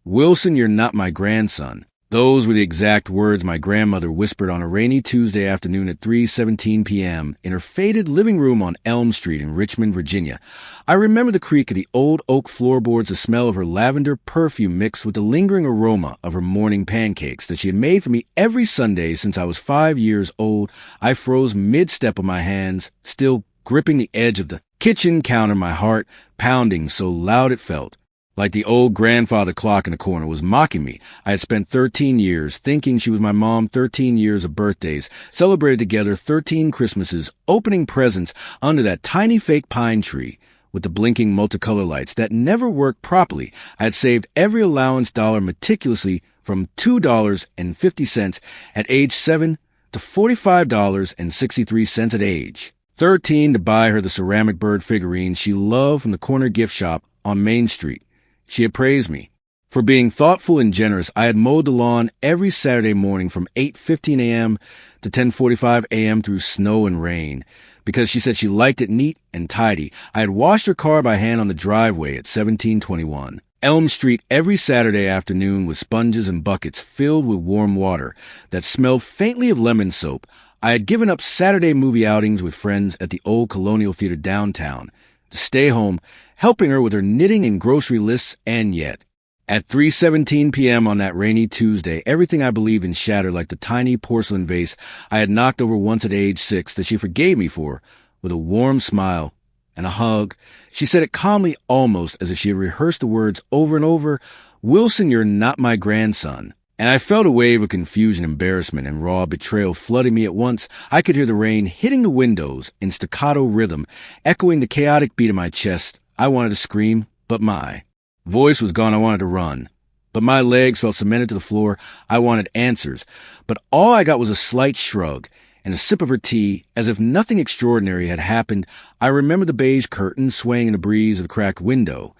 "Wilson, you're not my grandson." Those were the exact words my grandmother whispered on a rainy Tuesday afternoon at 3:17 p.m. in her faded living room on Elm Street in Richmond, Virginia. I remember the creak of the old oak floorboards, the smell of her lavender perfume mixed with the lingering aroma of her morning pancakes that she had made for me every Sunday since I was 5 years old. I froze mid-step with my hands, still gripping the edge of the kitchen counter, my heart pounding so loud it felt like the old grandfather clock in the corner was mocking me. I had spent 13 years thinking she was my mom, 13 years of birthdays, celebrated together 13 Christmases, opening presents under that tiny fake pine tree with the blinking multicolor lights that never worked properly. I had saved every allowance dollar meticulously from $2.50 at age 7 to $45.63 at age 13 to buy her the ceramic bird figurine she loved from the corner gift shop on Main Street. She had praised me for being thoughtful and generous. I had mowed the lawn every Saturday morning from 8:15 a.m. to 10:45 a.m. through snow and rain because she said she liked it neat and tidy. I had washed her car by hand on the driveway at 1721 Elm Street every Saturday afternoon with sponges and buckets filled with warm water that smelled faintly of lemon soap. I had given up Saturday movie outings with friends at the old Colonial Theater downtown to stay home, helping her with her knitting and grocery lists, and yet, at 3:17 p.m. on that rainy Tuesday, everything I believed in shattered like the tiny porcelain vase I had knocked over once at age 6 that she forgave me for, with a warm smile and a hug. She said it calmly, almost as if she had rehearsed the words over and over, "Wilson, you're not my grandson." And I felt a wave of confusion, embarrassment, and raw betrayal flooding me at once. I could hear the rain hitting the windows in staccato rhythm, echoing the chaotic beat of my chest. I wanted to scream, but my voice was gone. I wanted to run, but my legs felt cemented to the floor. I wanted answers, but all I got was a slight shrug and a sip of her tea, as if nothing extraordinary had happened. I remember the beige curtains swaying in the breeze of the cracked window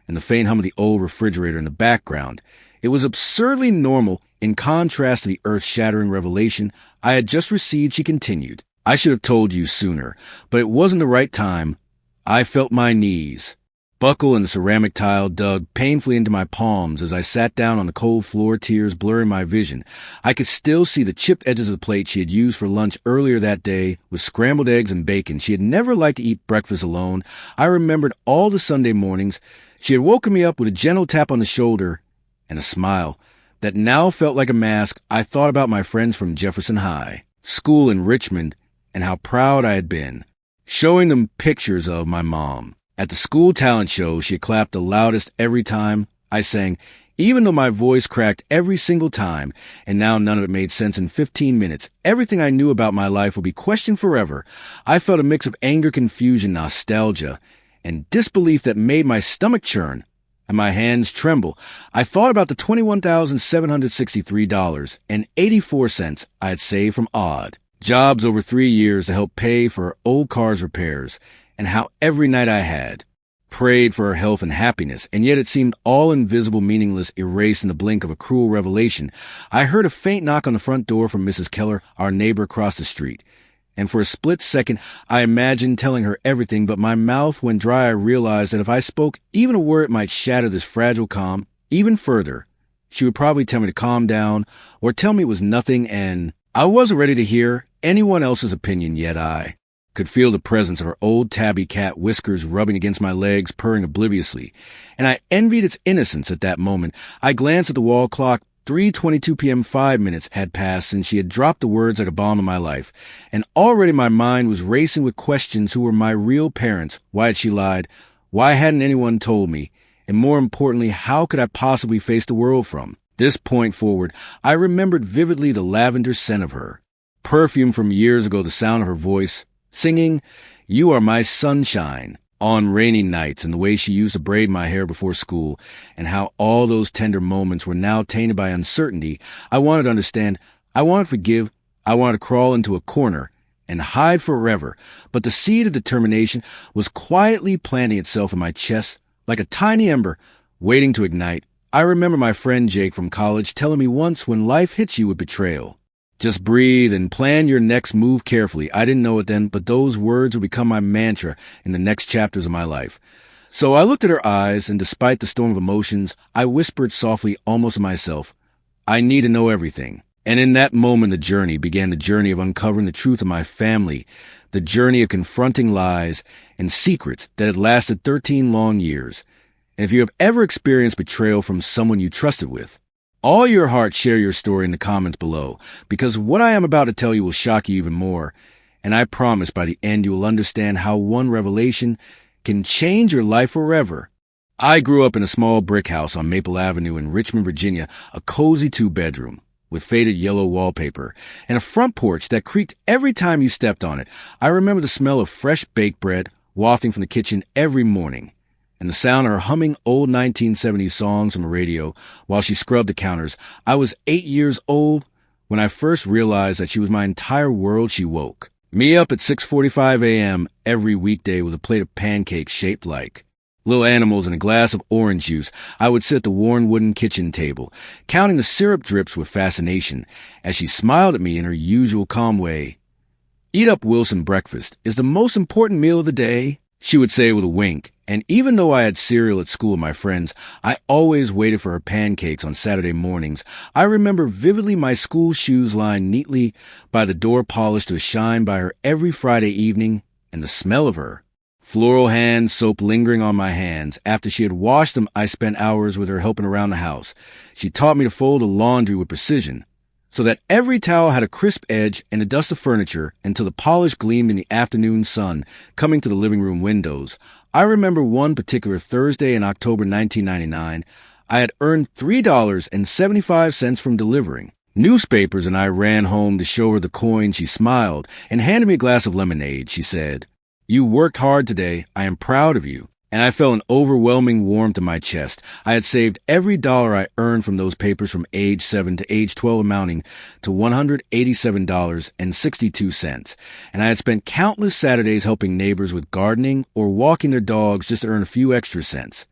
and the faint hum of the old refrigerator in the background. It was absurdly normal in contrast to the earth-shattering revelation I had just received. She continued, "I should have told you sooner, but it wasn't the right time." I felt my knees buckle and the ceramic tile dug painfully into my palms as I sat down on the cold floor, tears blurring my vision. I could still see the chipped edges of the plate she had used for lunch earlier that day with scrambled eggs and bacon. She had never liked to eat breakfast alone. I remembered all the Sunday mornings she had woken me up with a gentle tap on the shoulder and a smile that now felt like a mask. I thought about my friends from Jefferson High School in Richmond and how proud I had been, showing them pictures of my mom. At the school talent show, she had clapped the loudest every time I sang, even though my voice cracked every single time, and now none of it made sense in 15 minutes. Everything I knew about my life would be questioned forever. I felt a mix of anger, confusion, nostalgia, and disbelief that made my stomach churn and my hands tremble. I thought about the $21,763.84 I had saved from odd jobs over 3 years to help pay for her old car's repairs, and how every night I had prayed for her health and happiness, and yet it seemed all invisible, meaningless, erased in the blink of a cruel revelation. I heard a faint knock on the front door from Mrs. Keller, our neighbor across the street, and for a split second I imagined telling her everything, but my mouth went dry. I realized that if I spoke even a word, it might shatter this fragile calm even further. She would probably tell me to calm down or tell me it was nothing, and I wasn't ready to hear anyone else's opinion yet. I could feel the presence of her old tabby cat, whiskers rubbing against my legs, purring obliviously, and I envied its innocence at that moment. I glanced at the wall clock. 3:22 p.m. 5 minutes had passed since she had dropped the words like a bomb in my life, and already my mind was racing with questions. Who were my real parents? Why had she lied? Why hadn't anyone told me? And more importantly, how could I possibly face the world from this point forward? I remembered vividly the lavender scent of her perfume from years ago, the sound of her voice singing, "You Are My Sunshine," on rainy nights, and the way she used to braid my hair before school, and how all those tender moments were now tainted by uncertainty. I wanted to understand. I wanted to forgive. I wanted to crawl into a corner and hide forever. But the seed of determination was quietly planting itself in my chest like a tiny ember waiting to ignite. I remember my friend Jake from college telling me once, when life hits you with betrayal, just breathe and plan your next move carefully. I didn't know it then, but those words would become my mantra in the next chapters of my life. So I looked at her eyes, and despite the storm of emotions, I whispered softly, almost to myself, I need to know everything. And in that moment, the journey of uncovering the truth of my family, the journey of confronting lies and secrets that had lasted 13 long years. And if you have ever experienced betrayal from someone you trusted with, all your heart, share your story in the comments below, because what I am about to tell you will shock you even more. And I promise by the end you will understand how one revelation can change your life forever. I grew up in a small brick house on Maple Avenue in Richmond, Virginia, a cozy 2-bedroom with faded yellow wallpaper and a front porch that creaked every time you stepped on it. I remember the smell of fresh baked bread wafting from the kitchen every morning, and the sound of her humming old 1970s songs from the radio while she scrubbed the counters. I was 8 years old when I first realized that she was my entire world. She woke me up at 6:45 a.m. every weekday with a plate of pancakes shaped like little animals and a glass of orange juice. I would sit at the worn wooden kitchen table, counting the syrup drips with fascination as she smiled at me in her usual calm way. Eat up, Wilson, breakfast is the most important meal of the day, she would say with a wink. And even though I had cereal at school with my friends, I always waited for her pancakes on Saturday mornings. I remember vividly my school shoes lying neatly by the door, polished to a shine by her every Friday evening, and the smell of her floral hand soap lingering on my hands. After she had washed them, I spent hours with her helping around the house. She taught me to fold the laundry with precision, so that every towel had a crisp edge and a dust of furniture until the polish gleamed in the afternoon sun coming to the living room windows. I remember one particular Thursday in October 1999. I had earned $3.75 from delivering newspapers, and I ran home to show her the coin. She smiled and handed me a glass of lemonade. She said, "You worked hard today. I am proud of you." And I felt an overwhelming warmth in my chest. I had saved every dollar I earned from those papers from age 7 to age 12, amounting to $187.62. And I had spent countless Saturdays helping neighbors with gardening or walking their dogs just to earn a few extra cents,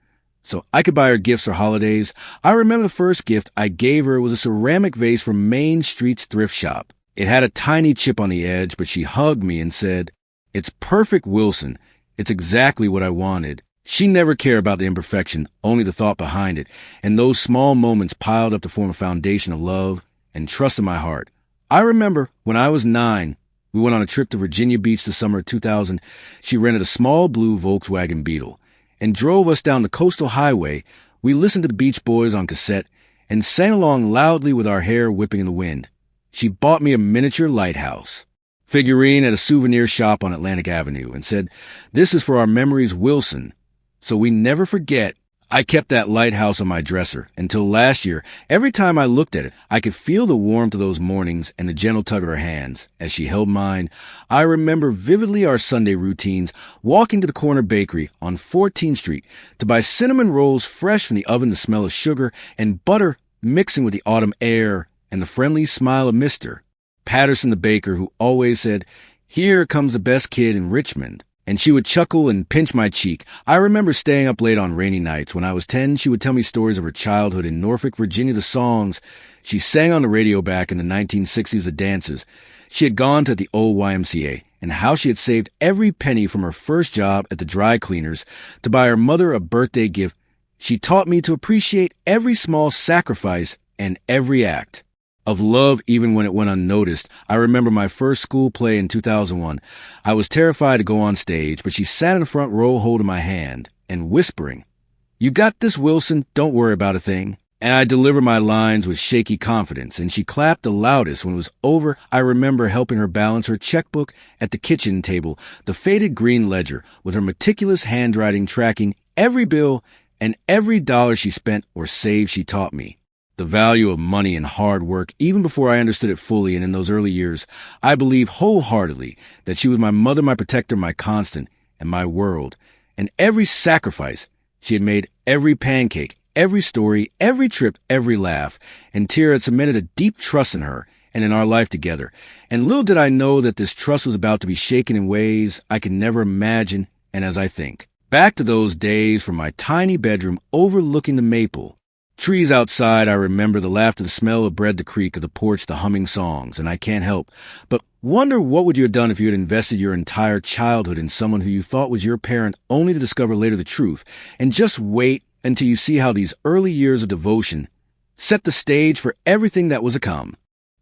so I could buy her gifts for holidays. I remember the first gift I gave her was a ceramic vase from Main Street's thrift shop. It had a tiny chip on the edge, but she hugged me and said, "It's perfect, Wilson. It's exactly what I wanted." She never cared about the imperfection, only the thought behind it, and those small moments piled up to form a foundation of love and trust in my heart. I remember when I was 9, we went on a trip to Virginia Beach the summer of 2000. She rented a small blue Volkswagen Beetle and drove us down the coastal highway. We listened to the Beach Boys on cassette and sang along loudly with our hair whipping in the wind. She bought me a miniature lighthouse figurine at a souvenir shop on Atlantic Avenue and said, "This is for our memories, Wilson." So we never forget. I kept that lighthouse on my dresser until last year. Every time I looked at it, I could feel the warmth of those mornings and the gentle tug of her hands as she held mine. I remember vividly our Sunday routines, walking to the corner bakery on 14th Street to buy cinnamon rolls fresh from the oven, the smell of sugar and butter mixing with the autumn air, and the friendly smile of Mr. Patterson, the baker, who always said, "Here comes the best kid in Richmond." And she would chuckle and pinch my cheek. I remember staying up late on rainy nights. When I was 10, she would tell me stories of her childhood in Norfolk, Virginia, the songs she sang on the radio back in the 1960s, the dances she had gone to at the old YMCA, and how she had saved every penny from her first job at the dry cleaners to buy her mother a birthday gift. She taught me to appreciate every small sacrifice and every act of love, even when it went unnoticed. I remember my first school play in 2001. I was terrified to go on stage, but she sat in the front row holding my hand and whispering, "You got this, Wilson. Don't worry about a thing." And I delivered my lines with shaky confidence, and she clapped the loudest when it was over. I remember helping her balance her checkbook at the kitchen table, the faded green ledger, with her meticulous handwriting tracking every bill and every dollar she spent or saved. She taught me the value of money and hard work even before I understood it fully, and in those early years, I believe wholeheartedly that she was my mother, my protector, my constant, and my world. And every sacrifice she had made, every pancake, every story, every trip, every laugh and tear had cemented a deep trust in her and in our life together. And little did I know that this trust was about to be shaken in ways I could never imagine. And as I think back to those days from my tiny bedroom overlooking the Maple Trees outside, I remember the laughter, the smell of bread, the creak of the porch, the humming songs, and I can't help but wonder what would you have done if you had invested your entire childhood in someone who you thought was your parent only to discover later the truth, and just wait until you see how these early years of devotion set the stage for everything that was to come.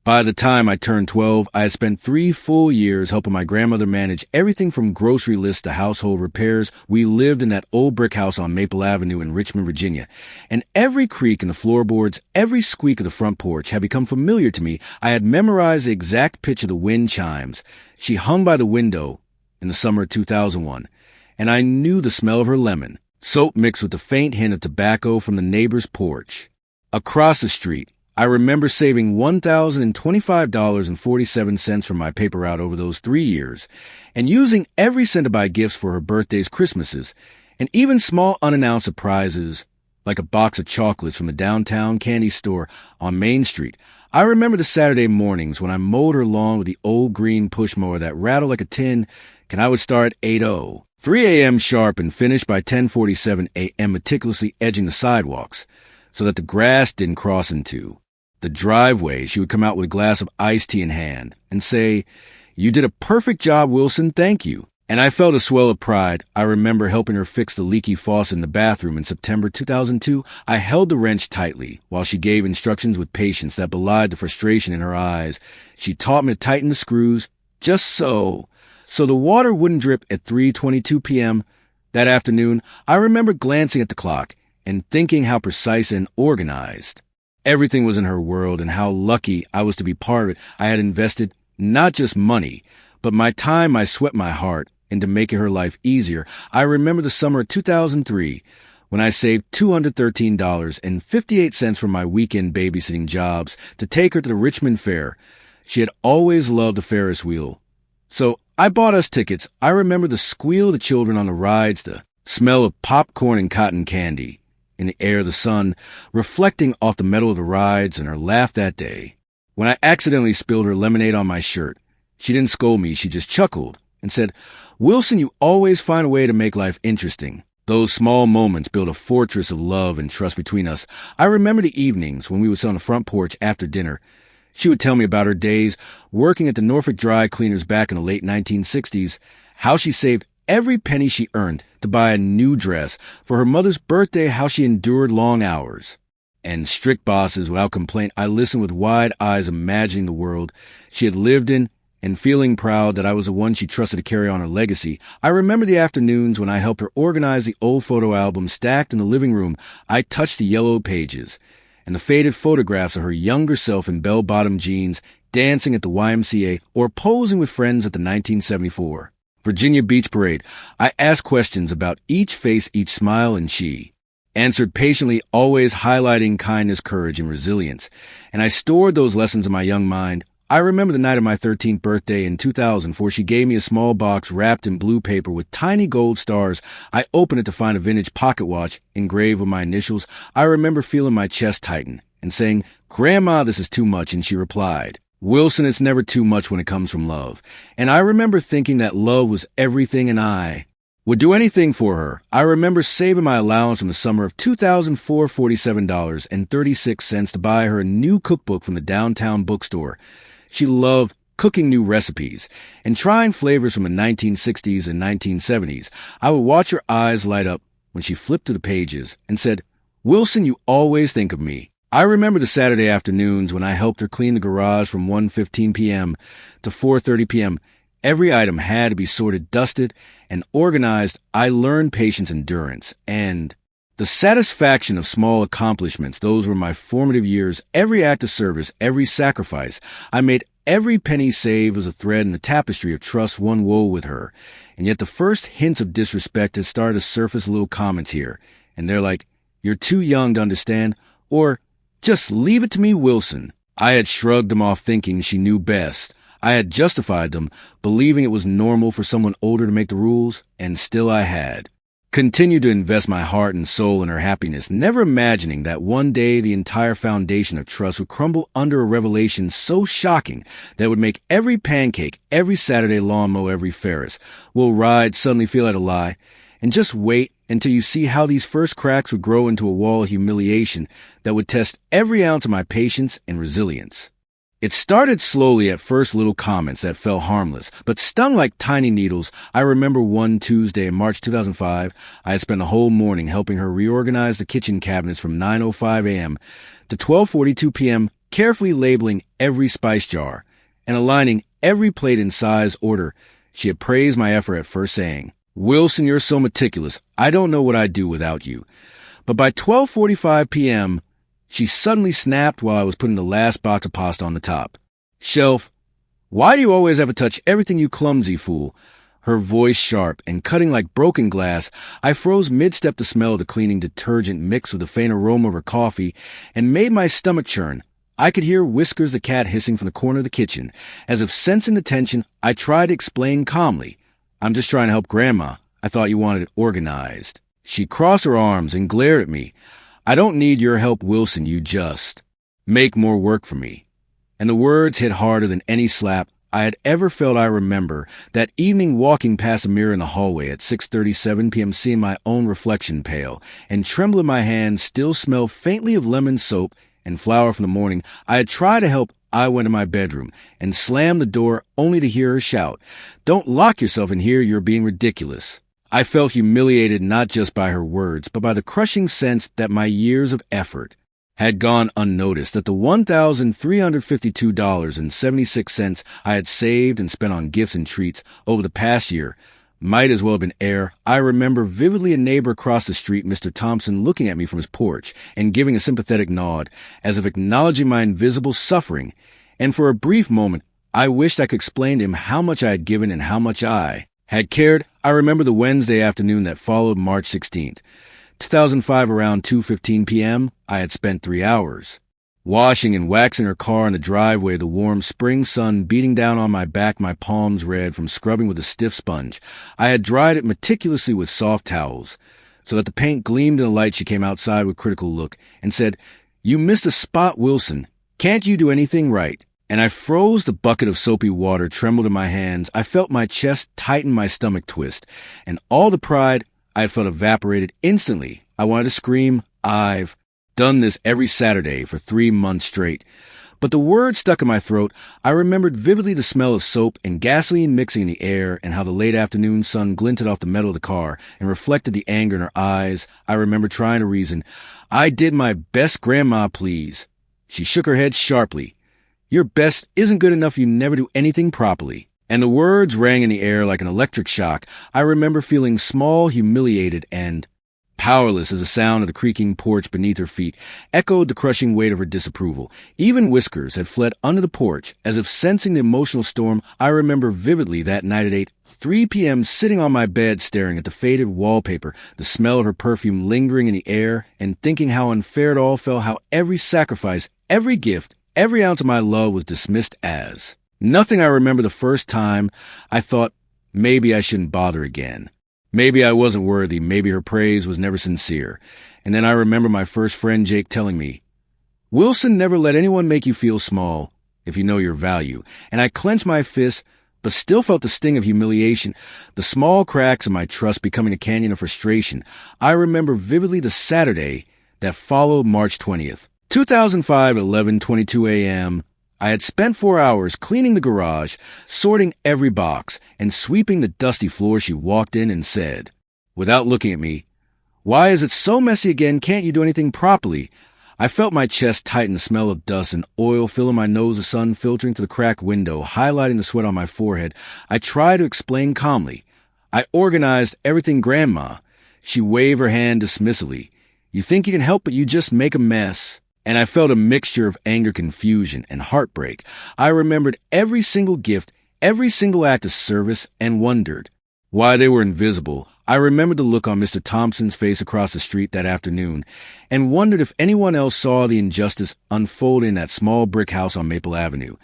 By the time I turned 12, I had spent 3 full years helping my grandmother manage everything from grocery lists to household repairs. We lived in that old brick house on Maple Avenue in Richmond, Virginia, and every creak in the floorboards, every squeak of the front porch had become familiar to me. I had memorized the exact pitch of the wind chimes. She hung by the window in the summer of 2001, and I knew the smell of her lemon, soap mixed with the faint hint of tobacco from the neighbor's porch. Across the street, I remember saving $1,025.47 from my paper route over those 3 years, and using every cent to buy gifts for her birthdays, Christmases, and even small unannounced surprises like a box of chocolates from the downtown candy store on Main Street. I remember the Saturday mornings when I mowed her lawn with the old green push mower that rattled like a tin, and I would start at 8:00, 3 a.m. sharp, and finish by 10:47 a.m. meticulously edging the sidewalks so that the grass didn't cross into the driveway. She would come out with a glass of iced tea in hand and say, "You did a perfect job, Wilson, thank you." And I felt a swell of pride. I remember helping her fix the leaky faucet in the bathroom in September 2002. I held the wrench tightly while she gave instructions with patience that belied the frustration in her eyes. She taught me to tighten the screws just so the water wouldn't drip at 3:22 p.m. that afternoon. I remember glancing at the clock and thinking how precise and organized everything was in her world, and how lucky I was to be part of it. I had invested not just money, but my time, my sweat, my heart into making her life easier. I remember the summer of 2003 when I saved $213.58 from my weekend babysitting jobs to take her to the Richmond Fair. She had always loved the Ferris wheel, so I bought us tickets. I remember the squeal of the children on the rides, the smell of popcorn and cotton candy in the air, the sun reflecting off the metal of the rides, and her laugh that day when I accidentally spilled her lemonade on my shirt. She didn't scold me, she just chuckled and said, "Wilson, you always find a way to make life interesting." Those small moments built a fortress of love and trust between us. I remember the evenings when we would sit on the front porch after dinner. She would tell me about her days working at the Norfolk Dry Cleaners back in the late 1960s, how she saved every penny she earned to buy a new dress for her mother's birthday, how she endured long hours and strict bosses without complaint. I listened with wide eyes, imagining the world she had lived in and feeling proud that I was the one she trusted to carry on her legacy. I remember the afternoons when I helped her organize the old photo album stacked in the living room. I touched the yellow pages and the faded photographs of her younger self in bell-bottom jeans, dancing at the YMCA or posing with friends at the 1974 Virginia Beach Parade. I asked questions about each face, each smile, and she answered patiently, always highlighting kindness, courage, and resilience. And I stored those lessons in my young mind. I remember the night of my 13th birthday in 2004. She gave me a small box wrapped in blue paper with tiny gold stars. I opened it to find a vintage pocket watch engraved with my initials. I remember feeling my chest tighten and saying, "Grandma, this is too much." And she replied, "Wilson, it's never too much when it comes from love." And I remember thinking that love was everything, and I would do anything for her. I remember saving my allowance in the summer of 2004, $47.36 to buy her a new cookbook from the downtown bookstore. She loved cooking new recipes and trying flavors from the 1960s and 1970s. I would watch her eyes light up when she flipped through the pages and said, "Wilson, you always think of me." I remember the Saturday afternoons when I helped her clean the garage from 1:15 p.m. to 4:30 p.m. Every item had to be sorted, dusted, and organized. I learned patience, endurance, and the satisfaction of small accomplishments. Those were my formative years. Every act of service, every sacrifice I made, every penny saved was a thread in the tapestry of trust one wove with her. And yet the first hints of disrespect had started to surface, little comments here, and they're like, "You're too young to understand," or "Just leave it to me, Wilson." I had shrugged them off, thinking she knew best. I had justified them, believing it was normal for someone older to make the rules, and still I had continued to invest my heart and soul in her happiness, never imagining that one day the entire foundation of trust would crumble under a revelation so shocking that would make every pancake, every Saturday lawn mow, every Ferris will ride suddenly feel like a lie. And just wait until you see how these first cracks would grow into a wall of humiliation that would test every ounce of my patience and resilience. It started slowly at first, little comments that felt harmless, but stung like tiny needles. I remember one Tuesday in March 2005, I had spent the whole morning helping her reorganize the kitchen cabinets from 9:05 a.m. to 12:42 p.m., carefully labeling every spice jar and aligning every plate in size order. She had praised my effort at first, saying, "Wilson, you're so meticulous. I don't know what I'd do without you." But by 12:45 p.m., she suddenly snapped while I was putting the last box of pasta on the top. "Shelf, why do you always have to touch everything, you clumsy fool?" Her voice sharp and cutting like broken glass. I froze mid-step to smell the cleaning detergent mixed with the faint aroma of her coffee and made my stomach churn. I could hear Whiskers the cat hissing from the corner of the kitchen. As if sensing the tension, I tried to explain calmly. "I'm just trying to help Grandma. I thought you wanted it organized." She crossed her arms and glared at me. "I don't need your help, Wilson. You just make more work for me." And the words hit harder than any slap I had ever felt. I remember that evening walking past a mirror in the hallway at 6:37 p.m., seeing my own reflection pale and tremble in my hands, still smell faintly of lemon soap and flour from the morning. I had tried to help. I went to my bedroom and slammed the door only to hear her shout, "Don't lock yourself in here. You're being ridiculous." I felt humiliated not just by her words, but by the crushing sense that my years of effort had gone unnoticed, that the $1,352.76 I had saved and spent on gifts and treats over the past year might as well have been air. I remember vividly a neighbor across the street, Mr. Thompson, looking at me from his porch and giving a sympathetic nod, as if acknowledging my invisible suffering. And for a brief moment, I wished I could explain to him how much I had given and how much I had cared. I remember the Wednesday afternoon that followed March 16th, 2005, around 2:15 p.m., I had spent 3 hours washing and waxing her car in the driveway, the warm spring sun beating down on my back, my palms red from scrubbing with a stiff sponge. I had dried it meticulously with soft towels, so that the paint gleamed in the light. She came outside with a critical look and said, "You missed a spot, Wilson. Can't you do anything right?" And I froze. The bucket of soapy water trembled in my hands. I felt my chest tighten, my stomach twist, and all the pride I had felt evaporated instantly. I wanted to scream, "I've done this every Saturday for 3 months straight." But the words stuck in my throat. I remembered vividly the smell of soap and gasoline mixing in the air, and how the late afternoon sun glinted off the metal of the car and reflected the anger in her eyes. I remember trying to reason. "I did my best, Grandma, please." She shook her head sharply. "Your best isn't good enough. You never do anything properly." And the words rang in the air like an electric shock. I remember feeling small, humiliated, and powerless as the sound of the creaking porch beneath her feet echoed the crushing weight of her disapproval. Even Whiskers had fled under the porch, as if sensing the emotional storm. I remember vividly that night at 8:03 p.m., sitting on my bed staring at the faded wallpaper, the smell of her perfume lingering in the air, and thinking how unfair it all felt, how every sacrifice, every gift, every ounce of my love was dismissed as nothing. I remember the first time I thought maybe I shouldn't bother again. Maybe I wasn't worthy. Maybe her praise was never sincere. And then I remember my first friend Jake telling me, "Wilson, never let anyone make you feel small if you know your value." And I clenched my fist, but still felt the sting of humiliation, the small cracks of my trust becoming a canyon of frustration. I remember vividly the Saturday that followed March 20th. 2005 at 11:22 a.m., I had spent 4 hours cleaning the garage, sorting every box, and sweeping the dusty floor. She walked in and said, without looking at me, "Why is it so messy again? Can't you do anything properly?" I felt my chest tighten, the smell of dust and oil filling my nose, the sun filtering through the cracked window, highlighting the sweat on my forehead. I tried to explain calmly. "I organized everything, Grandma." She waved her hand dismissively. "You think you can help, but you just make a mess." And I felt a mixture of anger, confusion, and heartbreak. I remembered every single gift, every single act of service, and wondered why they were invisible. I remembered the look on Mr. Thompson's face across the street that afternoon, and wondered if anyone else saw the injustice unfold in that small brick house on Maple Avenue.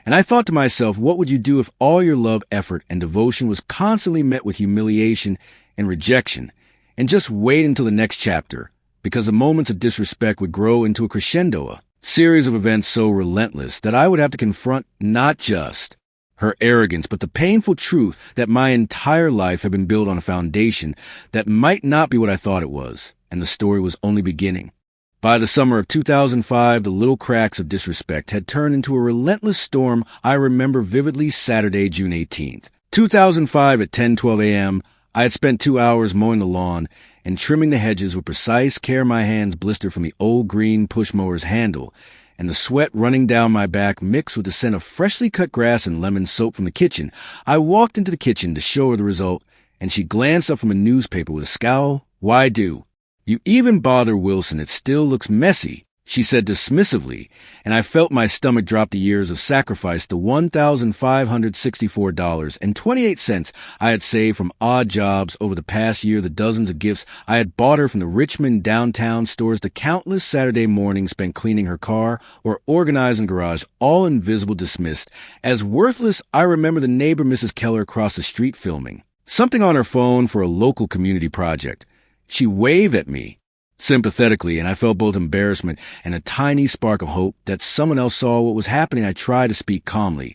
And I thought to myself, what would you do if all your love, effort, and devotion was constantly met with humiliation and rejection? And just wait until the next chapter, because the moments of disrespect would grow into a crescendo, a series of events so relentless that I would have to confront not just her arrogance, but the painful truth that my entire life had been built on a foundation that might not be what I thought it was, and the story was only beginning. By the summer of 2005, the little cracks of disrespect had turned into a relentless storm. I remember vividly Saturday, June 18th. 2005 at 10:12 a.m., I had spent 2 hours mowing the lawn and trimming the hedges with precise care. My hands blistered from the old green push mower's handle, and the sweat running down my back mixed with the scent of freshly cut grass and lemon soap from the kitchen. I walked into the kitchen to show her the result, and she glanced up from a newspaper with a scowl. "Why do you even bother, Wilson? It still looks messy," she said dismissively, and I felt my stomach drop the years of sacrifice, the $1,564.28 I had saved from odd jobs over the past year, the dozens of gifts I had bought her from the Richmond downtown stores, the countless Saturday mornings spent cleaning her car or organizing the garage, all invisible, dismissed as worthless. I remember the neighbor, Mrs. Keller, across the street filming something on her phone for a local community project. She waved at me sympathetically, and I felt both embarrassment and a tiny spark of hope that someone else saw what was happening. I tried to speak calmly.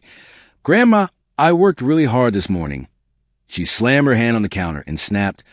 "Grandma, I worked really hard this morning." She slammed her hand on the counter and snapped,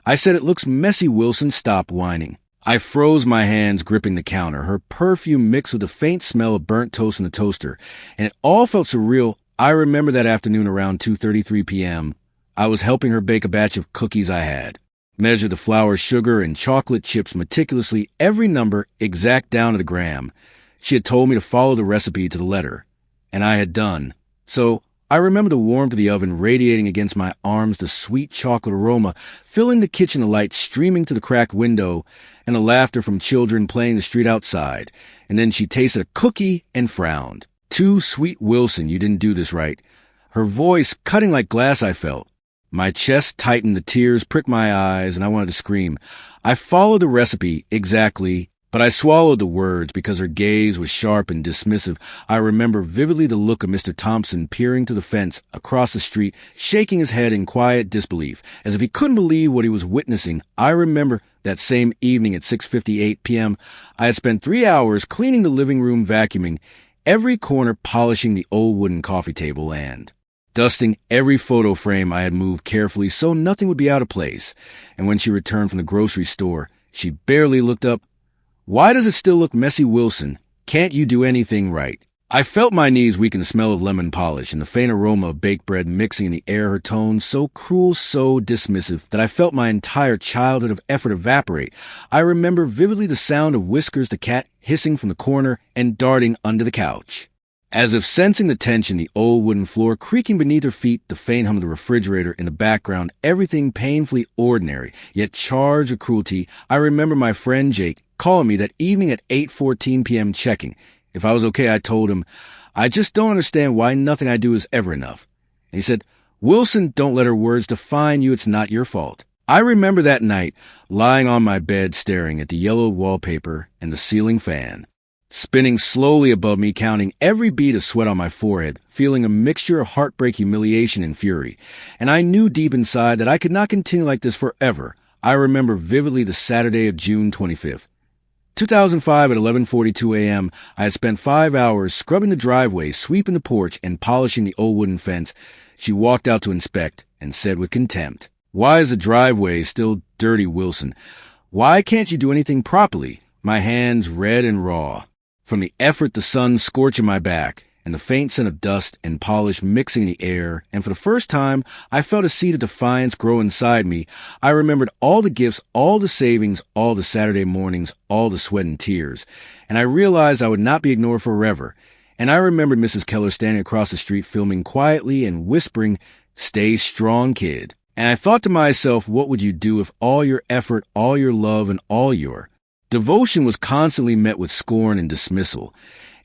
"I said it looks messy, Wilson. Stop whining." I froze, my hands gripping the counter, her perfume mixed with the faint smell of burnt toast in the toaster, and it all felt surreal. I remember that afternoon around 2:33 p.m. I was helping her bake a batch of cookies. I had measured the flour, sugar, and chocolate chips meticulously, every number exact down to the gram. She had told me to follow the recipe to the letter, and I had done. So I remember the warmth of the oven radiating against my arms, the sweet chocolate aroma filling the kitchen, the light streaming through the cracked window, and the laughter from children playing the street outside. And then she tasted a cookie and frowned. "Too sweet, Wilson. You didn't do this right." Her voice cutting like glass. I felt my chest tightened, the tears pricked my eyes, and I wanted to scream. I followed the recipe exactly, but I swallowed the words because her gaze was sharp and dismissive. I remember vividly the look of Mr. Thompson peering through the fence across the street, shaking his head in quiet disbelief, as if he couldn't believe what he was witnessing. I remember that same evening at 6:58 p.m., I had spent 3 hours cleaning the living room, vacuuming every corner, polishing the old wooden coffee table, and dusting every photo frame I had moved carefully so nothing would be out of place. And when she returned from the grocery store, she barely looked up. "Why does it still look messy, Wilson? Can't you do anything right?" I felt my knees weaken, the smell of lemon polish and the faint aroma of baked bread mixing in the air, her tone so cruel, so dismissive, that I felt my entire childhood of effort evaporate. I remember vividly the sound of Whiskers, the cat, hissing from the corner and darting under the couch. As if sensing the tension, the old wooden floor creaking beneath her feet, the faint hum of the refrigerator in the background, everything painfully ordinary, yet charged with cruelty. I remember my friend Jake calling me that evening at 8:14 p.m. checking if I was okay. I told him, "I just don't understand why nothing I do is ever enough." And he said, "Wilson, don't let her words define you. It's not your fault." I remember that night, lying on my bed, staring at the yellow wallpaper and the ceiling fan spinning slowly above me, counting every bead of sweat on my forehead, feeling a mixture of heartbreak, humiliation, and fury. And I knew deep inside that I could not continue like this forever. I remember vividly the Saturday of June 25th. 2005 at 11:42 a.m., I had spent 5 hours scrubbing the driveway, sweeping the porch, and polishing the old wooden fence. She walked out to inspect and said with contempt, "Why is the driveway still dirty, Wilson? Why can't you do anything properly?" My hands red and raw from the effort, the sun scorching my back, and the faint scent of dust and polish mixing in the air, and for the first time, I felt a seed of defiance grow inside me. I remembered all the gifts, all the savings, all the Saturday mornings, all the sweat and tears, and I realized I would not be ignored forever. And I remembered Mrs. Keller standing across the street filming quietly and whispering, "Stay strong, kid." And I thought to myself, what would you do if all your effort, all your love, and all your devotion was constantly met with scorn and dismissal?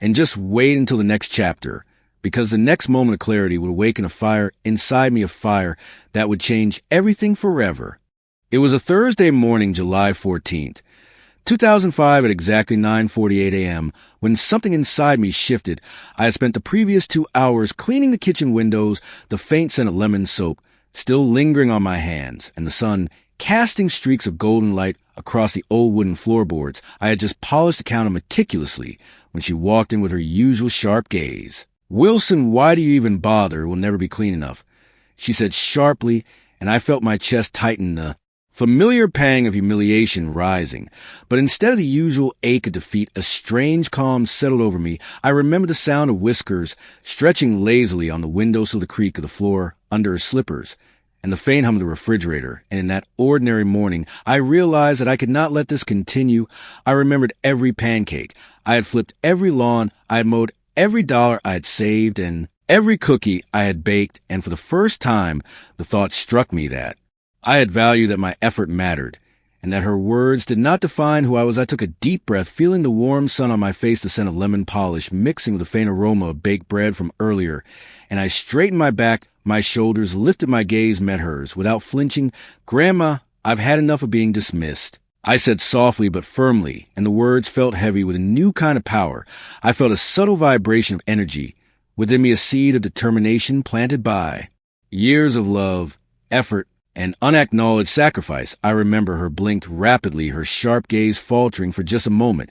And just wait until the next chapter, because the next moment of clarity would awaken a fire inside me, a fire that would change everything forever. It was a Thursday morning, July 14th, 2005 at exactly 9:48 a.m., when something inside me shifted. I had spent the previous 2 hours cleaning the kitchen windows, the faint scent of lemon soap still lingering on my hands, and the sun casting streaks of golden light across the old wooden floorboards. I had just polished the counter meticulously when she walked in with her usual sharp gaze. "Wilson, why do you even bother? It will never be clean enough," she said sharply, and I felt my chest tighten, the familiar pang of humiliation rising. But instead of the usual ache of defeat, a strange calm settled over me. I remembered the sound of whiskers stretching lazily on the windowsill, the creak of the floor under her slippers, and the faint hum of the refrigerator. And in that ordinary morning, I realized that I could not let this continue. I remembered every pancake. I had flipped every lawn. I had mowed every dollar I had saved and every cookie I had baked. And for the first time, the thought struck me that I had valued, that my effort mattered, and that her words did not define who I was. I took a deep breath, feeling the warm sun on my face, the scent of lemon polish mixing with the faint aroma of baked bread from earlier, and I straightened my back, my shoulders, lifted my gaze, met hers. Without flinching, "Grandma, I've had enough of being dismissed," I said softly but firmly, and the words felt heavy with a new kind of power. I felt a subtle vibration of energy within me, a seed of determination planted by years of love, effort, and unacknowledged sacrifice. I remember her blinked rapidly, her sharp gaze faltering for just a moment,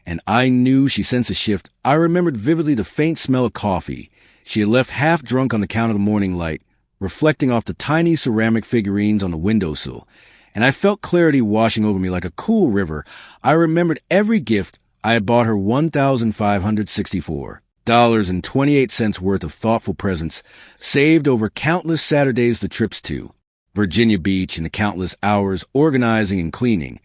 and I knew she sensed a shift. I remembered vividly the faint smell of coffee she had left half drunk on the counter, the morning light reflecting off the tiny ceramic figurines on the windowsill, and I felt clarity washing over me like a cool river. I remembered every gift I had bought her, $1,564.28 worth of thoughtful presents, saved over countless Saturdays, the trips to Virginia Beach, and the countless hours organizing and cleaning.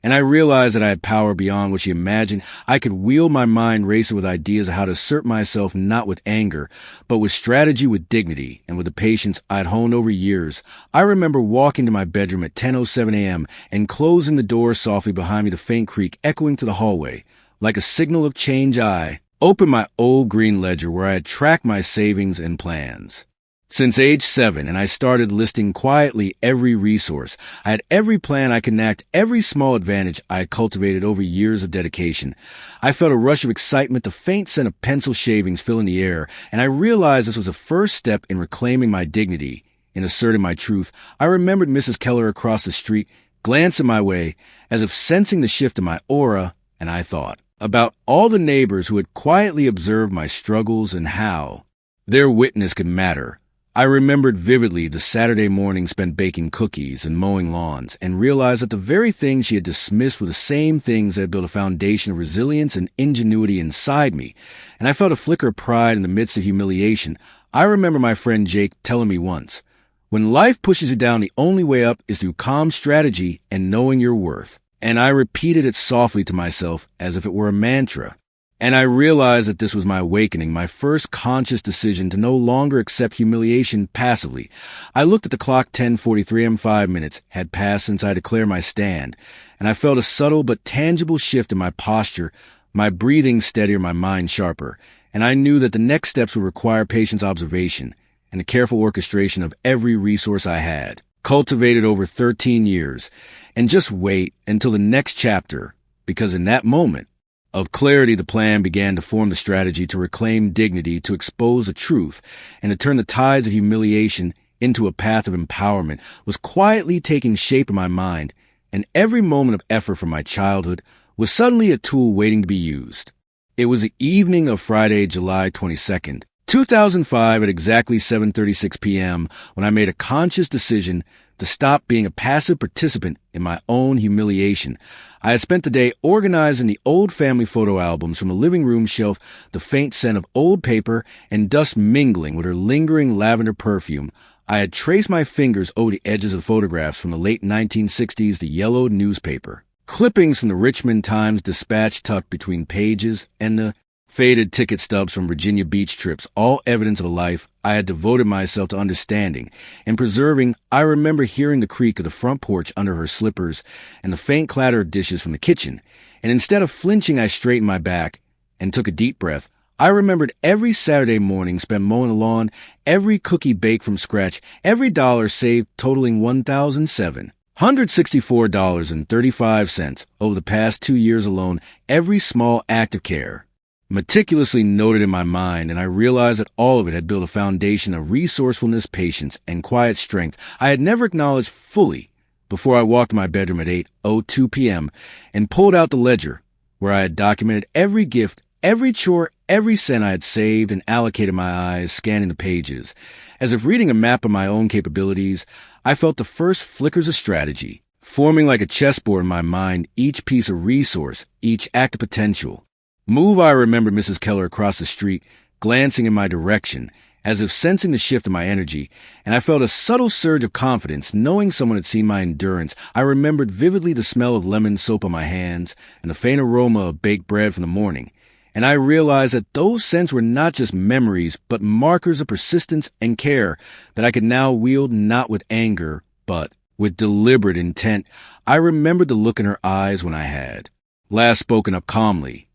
And I realized that I had power beyond what she imagined. I could wield my mind, racing with ideas of how to assert myself, not with anger, but with strategy, with dignity, and with the patience I'd honed over years. I remember walking to my bedroom at 10:07 a.m. and closing the door softly behind me, the faint creak echoing to the hallway. Like a signal of change, I opened my old green ledger where I had tracked my savings and plans since age 7, and I started listing quietly every resource. I had every plan I could enact, every small advantage I had cultivated over years of dedication. I felt a rush of excitement, the faint scent of pencil shavings filling the air, and I realized this was a first step in reclaiming my dignity, in asserting my truth. I remembered Mrs. Keller across the street glancing my way, as if sensing the shift in my aura, and I thought about all the neighbors who had quietly observed my struggles and how their witness could matter. I remembered vividly the Saturday morning spent baking cookies and mowing lawns, and realized that the very things she had dismissed were the same things that had built a foundation of resilience and ingenuity inside me, and I felt a flicker of pride in the midst of humiliation. I remember my friend Jake telling me once, "When life pushes you down, the only way up is through calm strategy and knowing your worth." And I repeated it softly to myself as if it were a mantra. And I realized that this was my awakening, my first conscious decision to no longer accept humiliation passively. I looked at the clock. 10:43 a.m. 5 minutes had passed since I declared my stand, and I felt a subtle but tangible shift in my posture, my breathing steadier, my mind sharper. And I knew that the next steps would require patient observation and the careful orchestration of every resource I had cultivated over 13 years, and just wait until the next chapter, because in that moment of clarity, the plan began to form, the strategy to reclaim dignity, to expose the truth, and to turn the tides of humiliation into a path of empowerment was quietly taking shape in my mind, and every moment of effort from my childhood was suddenly a tool waiting to be used. It was the evening of Friday, July 22nd, 2005, at exactly 7:36 p.m. when I made a conscious decision to stop being a passive participant in my own humiliation. I had spent the day organizing the old family photo albums from the living room shelf, the faint scent of old paper and dust mingling with her lingering lavender perfume. I had traced my fingers over the edges of photographs from the late 1960s, the yellowed newspaper, clippings from the Richmond Times-Dispatch tucked between pages, and the faded ticket stubs from Virginia Beach trips, all evidence of a life I had devoted myself to understanding and preserving. I remember hearing the creak of the front porch under her slippers and the faint clatter of dishes from the kitchen, and instead of flinching, I straightened my back and took a deep breath. I remembered every Saturday morning spent mowing the lawn, every cookie baked from scratch, every dollar saved totaling $1,764.35 over the past 2 years alone, every small act of care meticulously noted in my mind, and I realized that all of it had built a foundation of resourcefulness, patience, and quiet strength I had never acknowledged fully before I walked to my bedroom at 8:02 p.m. and pulled out the ledger where I had documented every gift, every chore, every cent I had saved and allocated, my eyes scanning the pages. As if reading a map of my own capabilities, I felt the first flickers of strategy, forming like a chessboard in my mind, each piece of resource, each act of potential. Move, I remembered Mrs. Keller across the street, glancing in my direction, as if sensing the shift in my energy, and I felt a subtle surge of confidence, knowing someone had seen my endurance. I remembered vividly the smell of lemon soap on my hands and the faint aroma of baked bread from the morning, and I realized that those scents were not just memories, but markers of persistence and care that I could now wield not with anger, but with deliberate intent. I remembered the look in her eyes when I had last spoken up calmly.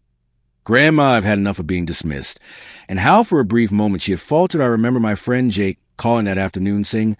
Grandma, I've had enough of being dismissed. And how for a brief moment she had faltered. I remember my friend Jake calling that afternoon saying,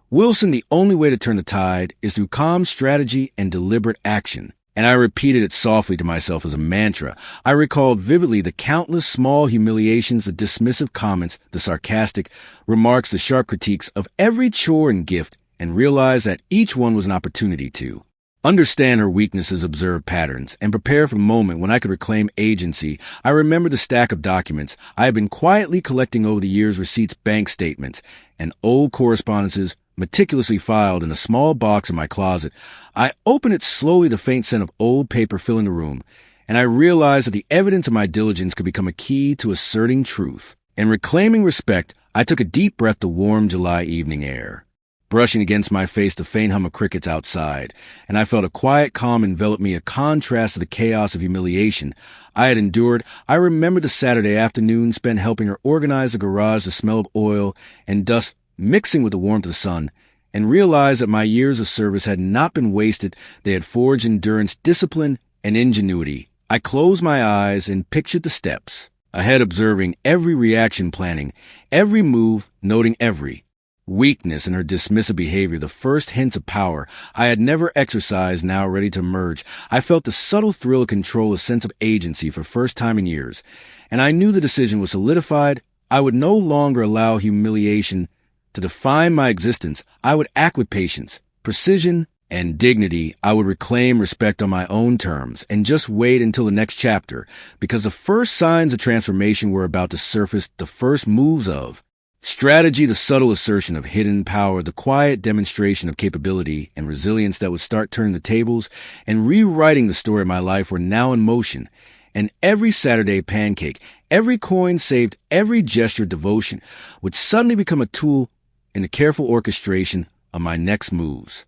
"Wilson, the only way to turn the tide is through calm strategy and deliberate action." And I repeated it softly to myself as a mantra. I recalled vividly the countless small humiliations, the dismissive comments, the sarcastic remarks, the sharp critiques of every chore and gift, and realized that each one was an opportunity to understand her weaknesses, observe patterns, and prepare for the moment when I could reclaim agency. I remember the stack of documents I had been quietly collecting over the years, receipts, bank statements, and old correspondences meticulously filed in a small box in my closet. I opened it slowly, the faint scent of old paper filling the room, and I realized that the evidence of my diligence could become a key to asserting truth. And reclaiming respect, I took a deep breath, the warm July evening air brushing against my face, the faint hum of crickets outside, and I felt a quiet calm envelop me, a contrast to the chaos of humiliation I had endured. I remembered the Saturday afternoon spent helping her organize the garage, the smell of oil and dust mixing with the warmth of the sun, and realized that my years of service had not been wasted. They had forged endurance, discipline, and ingenuity. I closed my eyes and pictured the steps ahead, observing every reaction, planning every move, noting every weakness in her dismissive behavior, the first hints of power I had never exercised now ready to emerge. I felt the subtle thrill of control, a sense of agency for the first time in years, and I knew the decision was solidified. I would no longer allow humiliation to define my existence. I would act with patience, precision, and dignity. I would reclaim respect on my own terms and just wait until the next chapter, because the first signs of transformation were about to surface, the first moves of strategy, the subtle assertion of hidden power, the quiet demonstration of capability and resilience that would start turning the tables and rewriting the story of my life were now in motion. And every Saturday pancake, every coin saved, every gesture of devotion would suddenly become a tool in the careful orchestration of my next moves.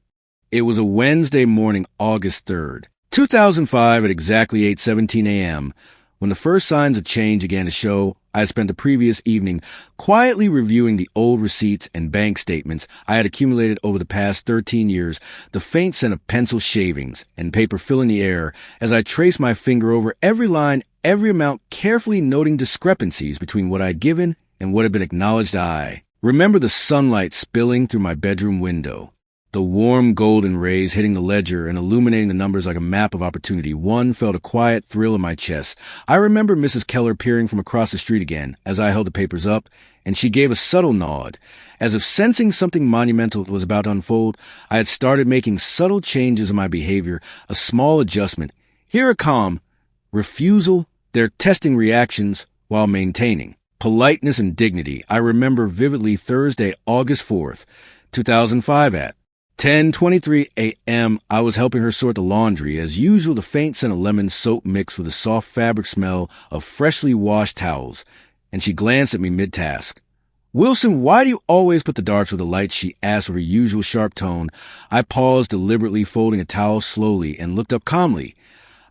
It was a Wednesday morning, August 3rd, 2005, at exactly 8:17 a.m., when the first signs of change began to show. I had spent the previous evening quietly reviewing the old receipts and bank statements I had accumulated over the past 13 years, the faint scent of pencil shavings and paper filling the air as I traced my finger over every line, every amount, carefully noting discrepancies between what I had given and what had been acknowledged. I remember the sunlight spilling through my bedroom window, the warm golden rays hitting the ledger and illuminating the numbers like a map of opportunity. One felt a quiet thrill in my chest. I remember Mrs. Keller peering from across the street again as I held the papers up, and she gave a subtle nod, as if sensing something monumental was about to unfold. I had started making subtle changes in my behavior, a small adjustment. Here a calm refusal, their testing reactions while maintaining politeness and dignity. I remember vividly Thursday, August 4th, 2005 at 10:23 a.m., I was helping her sort the laundry. As usual, the faint scent of lemon soap mixed with the soft fabric smell of freshly washed towels, and she glanced at me mid-task. "Wilson, why do you always put the darts where the lights?" she asked with her usual sharp tone. I paused, deliberately folding a towel slowly, and looked up calmly.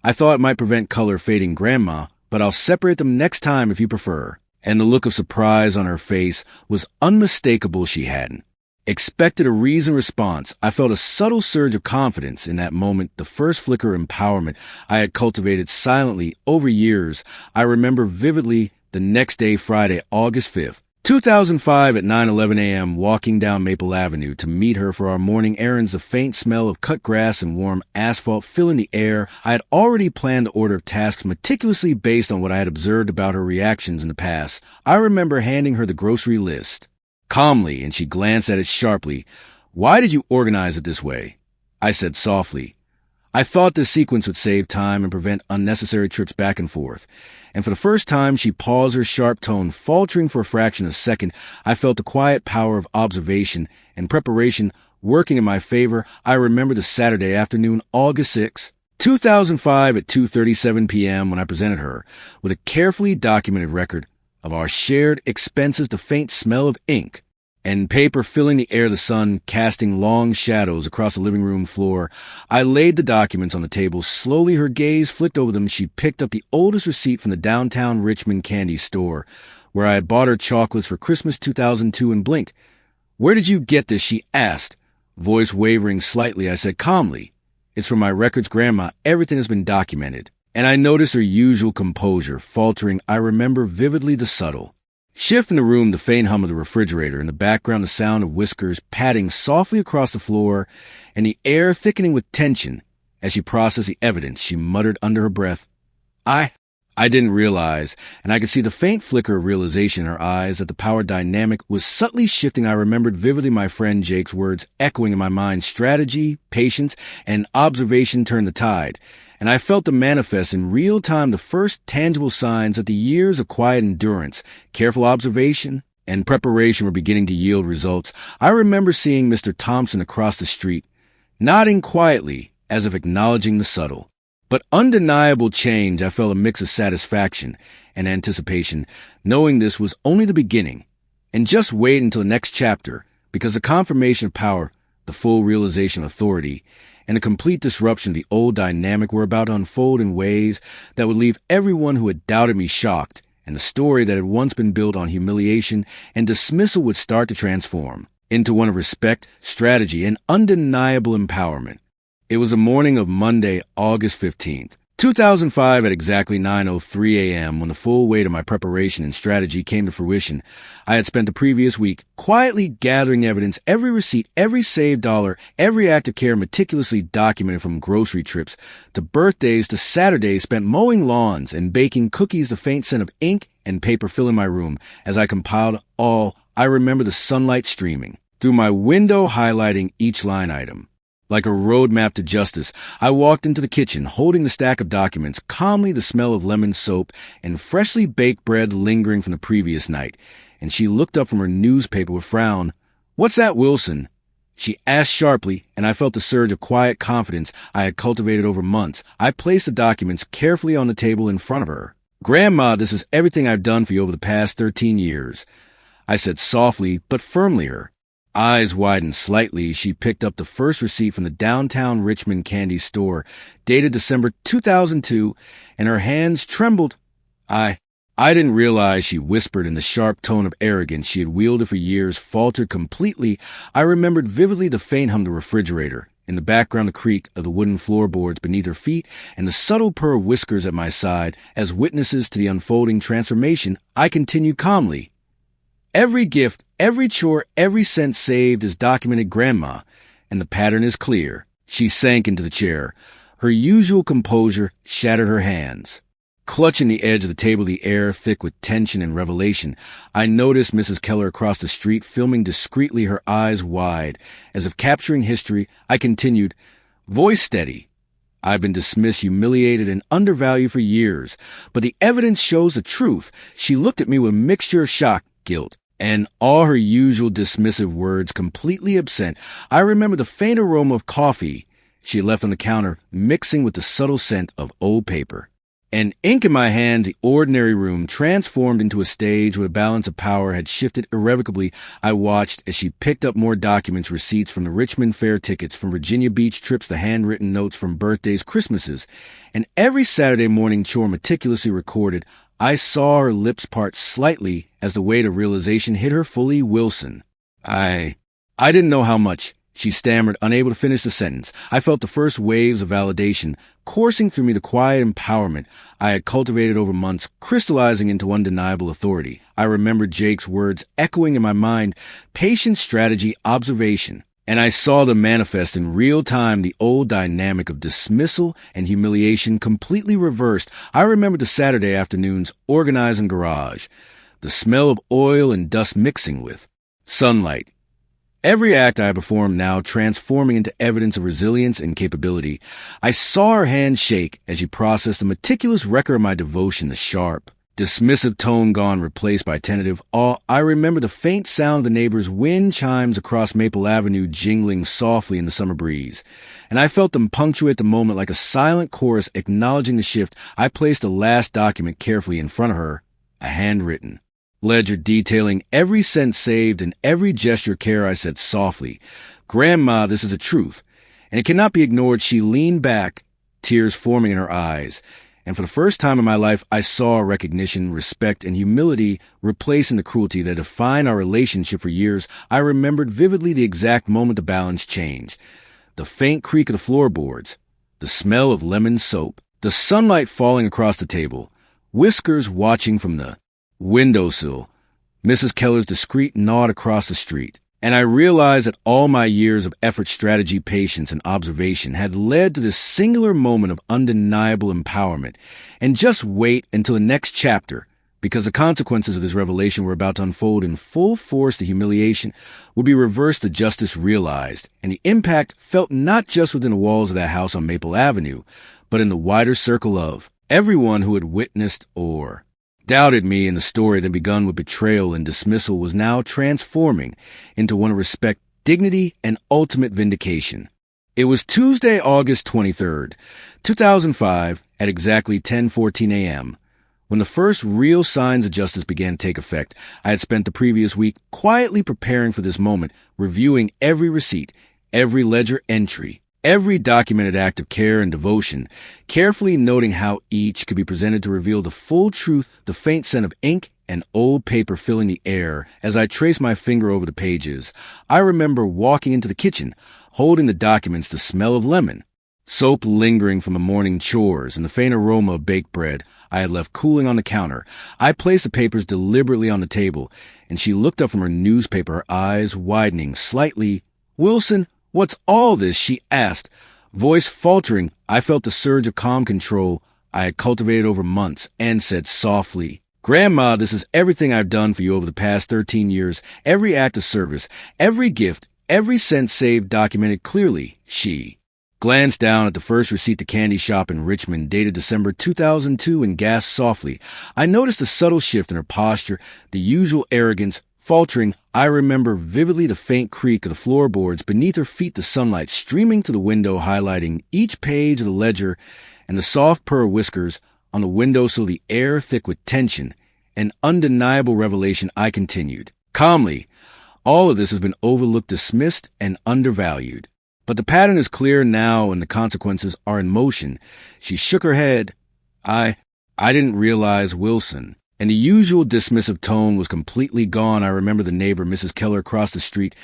"I thought it might prevent color fading, Grandma, but I'll separate them next time if you prefer." And the look of surprise on her face was unmistakable. She hadn't expected a reasoned response. I felt a subtle surge of confidence in that moment, the first flicker of empowerment I had cultivated silently over years. I remember vividly the next day, Friday, August 5th, 2005 at 9:11 a.m., walking down Maple Avenue to meet her for our morning errands, the faint smell of cut grass and warm asphalt filling the air. I had already planned the order of tasks meticulously based on what I had observed about her reactions in the past. I remember handing her the grocery list calmly, and she glanced at it sharply. "Why did you organize it this way?" I said softly. I thought this sequence would save time and prevent unnecessary trips back and forth. And for the first time, she paused, her sharp tone faltering for a fraction of a second. I felt the quiet power of observation and preparation working in my favor. I remember the Saturday afternoon, August 6, 2005 at 2:37 p.m. when I presented her with a carefully documented record of our shared expenses, the faint smell of ink and paper filling the air, the sun casting long shadows across the living room floor. I laid the documents on the table. Slowly, her gaze flicked over them. She picked up the oldest receipt from the downtown Richmond candy store, where I had bought her chocolates for Christmas 2002, and blinked. "Where did you get this?" she asked, voice wavering slightly. I said calmly, "It's from my records, Grandma. Everything has been documented." And I noticed her usual composure, faltering. I remember vividly the subtle shift in the room, the faint hum of the refrigerator, in the background the sound of whiskers padding softly across the floor, and the air thickening with tension. As she processed the evidence, she muttered under her breath, I didn't realize, and I could see the faint flicker of realization in her eyes, that the power dynamic was subtly shifting. I remembered vividly my friend Jake's words echoing in my mind. Strategy, patience, and observation turned the tide. And I felt to manifest in real time the first tangible signs that the years of quiet endurance, careful observation, and preparation were beginning to yield results. I remember seeing Mr. Thompson across the street, nodding quietly as if acknowledging the subtle but undeniable change. I felt a mix of satisfaction and anticipation, knowing this was only the beginning, and just wait until the next chapter, because the confirmation of power, the full realization of authority, and a complete disruption of the old dynamic were about to unfold in ways that would leave everyone who had doubted me shocked, and the story that had once been built on humiliation and dismissal would start to transform into one of respect, strategy, and undeniable empowerment. It was the morning of Monday, August 15th, 2005 at exactly 9:03 a.m. when the full weight of my preparation and strategy came to fruition. I had spent the previous week quietly gathering evidence, every receipt, every saved dollar, every act of care meticulously documented, from grocery trips to birthdays to Saturdays spent mowing lawns and baking cookies, the faint scent of ink and paper filling my room. As I compiled all, I remember the sunlight streaming through my window, highlighting each line item. Like a roadmap to justice, I walked into the kitchen, holding the stack of documents, calmly, the smell of lemon soap and freshly baked bread lingering from the previous night. And she looked up from her newspaper with a frown. "What's that, Wilson?" she asked sharply, and I felt the surge of quiet confidence I had cultivated over months. I placed the documents carefully on the table in front of her. "Grandma, this is everything I've done for you over the past 13 years. I said softly but firmly. Her eyes widened slightly. She picked up the first receipt from the downtown Richmond candy store, dated December 2002, and her hands trembled. I didn't realize," she whispered in the sharp tone of arrogance she had wielded for years, faltered completely. I remembered vividly the faint hum of the refrigerator, in the background the creak of the wooden floorboards beneath her feet, and the subtle purr of whiskers at my side. As witnesses to the unfolding transformation, I continued calmly. "Every gift, every chore, every cent saved is documented, Grandma, and the pattern is clear." She sank into the chair. Her usual composure shattered her hands, clutching the edge of the table, the air thick with tension and revelation. I noticed Mrs. Keller across the street, filming discreetly, her eyes wide, as if capturing history. I continued, voice steady. "I've been dismissed, humiliated, and undervalued for years, but the evidence shows the truth." She looked at me with a mixture of shock, guilt, and all her usual dismissive words completely absent. I remember the faint aroma of coffee she had left on the counter, mixing with the subtle scent of old paper. And ink in my hand, the ordinary room transformed into a stage where the balance of power had shifted irrevocably. I watched as she picked up more documents, receipts from the Richmond Fair tickets, from Virginia Beach trips, the handwritten notes from birthdays, Christmases, and every Saturday morning chore meticulously recorded. I saw her lips part slightly as the weight of realization hit her fully. "Wilson, I didn't know how much," she stammered, unable to finish the sentence. I felt the first waves of validation coursing through me, the quiet empowerment I had cultivated over months, crystallizing into undeniable authority. I remembered Jake's words echoing in my mind, patience, strategy, observation. And I saw them manifest in real time, the old dynamic of dismissal and humiliation completely reversed. I remember the Saturday afternoons organized in garage, the smell of oil and dust mixing with sunlight, Every act I performed now transforming into evidence of resilience and capability. I saw her hand shake as she processed a meticulous record of my devotion, the sharp, dismissive tone gone, replaced by tentative awe. I remember the faint sound of the neighbors' wind chimes across Maple Avenue jingling softly in the summer breeze, and I felt them punctuate the moment like a silent chorus acknowledging the shift. I placed the last document carefully in front of her, a handwritten ledger detailing every cent saved and every gesture care. I said softly, "Grandma, this is a truth, and it cannot be ignored." She leaned back, tears forming in her eyes, and for the first time in my life, I saw recognition, respect, and humility replacing the cruelty that defined our relationship for years. I remembered vividly the exact moment the balance changed. The faint creak of the floorboards, the smell of lemon soap, the sunlight falling across the table, Whiskers watching from the windowsill, Mrs. Keller's discreet nod across the street, and I realized that all my years of effort, strategy, patience, and observation had led to this singular moment of undeniable empowerment. And just wait until the next chapter, because the consequences of this revelation were about to unfold in full force. The humiliation would be reversed, the justice realized, and the impact felt not just within the walls of that house on Maple Avenue, but in the wider circle of everyone who had witnessed or doubted me. And the story that had begun with betrayal and dismissal was now transforming into one of respect, dignity, and ultimate vindication. It was Tuesday, August 23rd, 2005, at exactly 10:14 a.m., when the first real signs of justice began to take effect. I had spent the previous week quietly preparing for this moment, reviewing every receipt, every ledger entry, every documented act of care and devotion, carefully noting how each could be presented to reveal the full truth, the faint scent of ink and old paper filling the air. As I traced my finger over the pages, I remember walking into the kitchen, holding the documents, the smell of lemon, soap lingering from the morning chores, and the faint aroma of baked bread I had left cooling on the counter. I placed the papers deliberately on the table, and she looked up from her newspaper, her eyes widening slightly. "Wilson, what's all this?" she asked, voice faltering. I felt the surge of calm control I had cultivated over months, and said softly, "Grandma, this is everything I've done for you over the past 13 years, every act of service, every gift, every cent saved, documented clearly." She glanced down at the first receipt, the candy shop in Richmond, dated December 2002, and gasped softly. I noticed a subtle shift in her posture, the usual arrogance. Faltering, I remember vividly the faint creak of the floorboards beneath her feet, the sunlight streaming through the window, highlighting each page of the ledger, and the soft purr of Whiskers on the windowsill, the air thick with tension. An undeniable revelation. I continued calmly, "All of this has been overlooked, dismissed, and undervalued. But the pattern is clear now, and the consequences are in motion." She shook her head. I didn't realize, Wilson." And the usual dismissive tone was completely gone. I remember the neighbor, Mrs. Keller, across the street,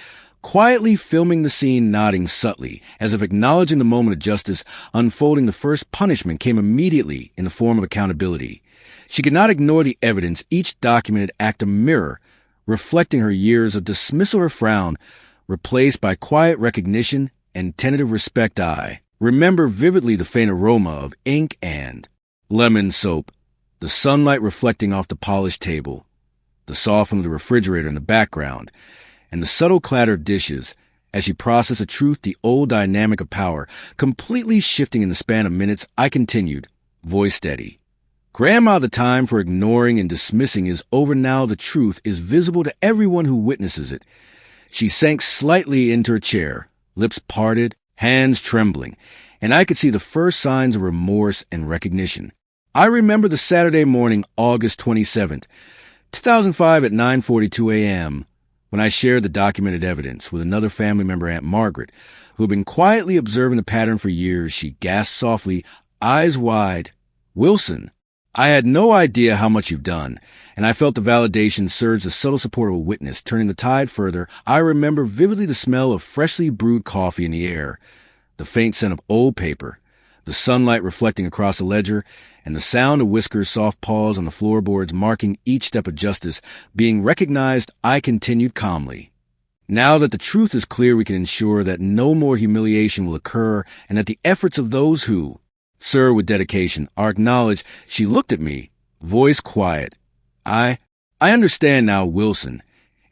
quietly filming the scene, nodding subtly, as if acknowledging the moment of justice unfolding. The first punishment came immediately in the form of accountability. She could not ignore the evidence, each documented act a mirror, reflecting her years of dismissal or frown, replaced by quiet recognition and tentative respect. I remember vividly the faint aroma of ink and lemon soap, the sunlight reflecting off the polished table, the softening of the refrigerator in the background, and the subtle clatter of dishes. As she processed a truth, the old dynamic of power, completely shifting in the span of minutes, I continued, voice steady, "Grandma, the time for ignoring and dismissing is over now. The truth is visible to everyone who witnesses it." She sank slightly into her chair, lips parted, hands trembling, and I could see the first signs of remorse and recognition. I remember the Saturday morning, August 27th, 2005, at 9:42 a.m., when I shared the documented evidence with another family member, Aunt Margaret, who had been quietly observing the pattern for years. She gasped softly, eyes wide, "Wilson, I had no idea how much you've done." And I felt the validation surge, the subtle support of a witness, turning the tide further. I remember vividly the smell of freshly brewed coffee in the air, the faint scent of old paper, the sunlight reflecting across the ledger, and the sound of Whiskers' soft paws on the floorboards marking each step of justice being recognized. I continued calmly, "Now that the truth is clear, we can ensure that no more humiliation will occur, and that the efforts of those who serve with dedication are acknowledged." She looked at me, voice quiet. I understand now, Wilson.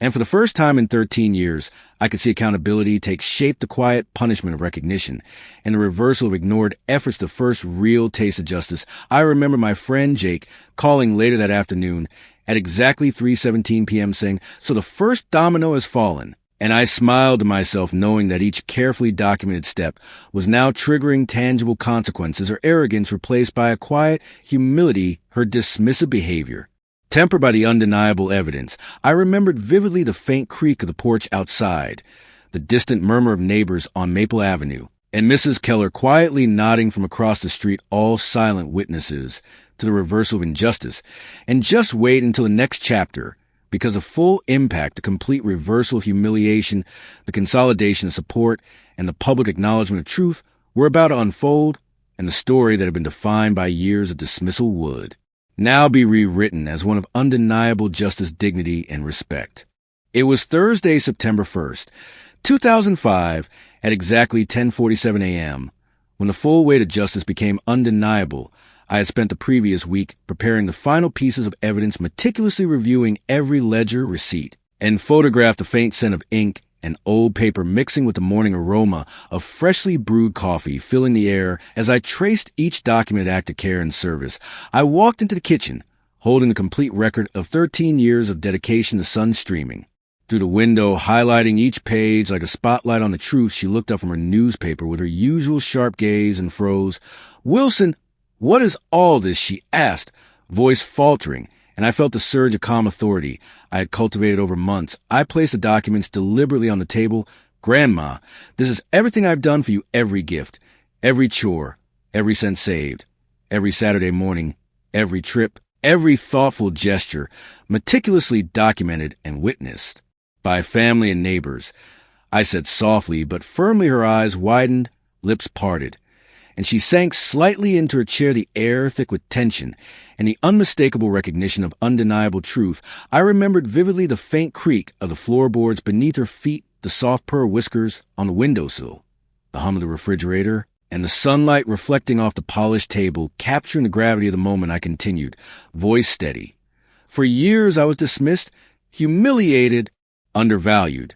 And for the first time in 13 years, I could see accountability take shape, the quiet punishment of recognition, and the reversal of ignored efforts, the first real taste of justice. I remember my friend Jake calling later that afternoon at exactly 3:17 p.m. saying, "So the first domino has fallen." And I smiled to myself, knowing that each carefully documented step was now triggering tangible consequences, her arrogance replaced by a quiet humility, her dismissive behavior tempered by the undeniable evidence. I remembered vividly the faint creak of the porch outside, the distant murmur of neighbors on Maple Avenue, and Mrs. Keller quietly nodding from across the street, all silent witnesses to the reversal of injustice. And just wait until the next chapter, because of full impact, the complete reversal of humiliation, the consolidation of support, and the public acknowledgement of truth were about to unfold, and the story that had been defined by years of dismissal would now be rewritten as one of undeniable justice, dignity, and respect. It was Thursday, September 1st, 2005, at exactly 10:47 a.m., when the full weight of justice became undeniable. I had spent the previous week preparing the final pieces of evidence, meticulously reviewing every ledger, receipt, and photographed the faint scent of ink and old paper mixing with the morning aroma of freshly brewed coffee filling the air. As I traced each documented act of care and service, I walked into the kitchen, holding the complete record of 13 years of dedication, the sun streaming through the window, highlighting each page like a spotlight on the truth. She looked up from her newspaper with her usual sharp gaze and froze. "Wilson, what is all this?" she asked, voice faltering, and I felt the surge of calm authority I had cultivated over months. I placed the documents deliberately on the table. "Grandma, this is everything I've done for you, every gift, every chore, every cent saved, every Saturday morning, every trip, every thoughtful gesture, meticulously documented and witnessed by family and neighbors," I said softly but firmly. Her eyes widened, lips parted, and she sank slightly into her chair, the air thick with tension and the unmistakable recognition of undeniable truth. I remembered vividly the faint creak of the floorboards beneath her feet, the soft purr of whiskers on the windowsill, the hum of the refrigerator, and the sunlight reflecting off the polished table. Capturing the gravity of the moment, I continued, voice steady. "For years I was dismissed, humiliated, undervalued.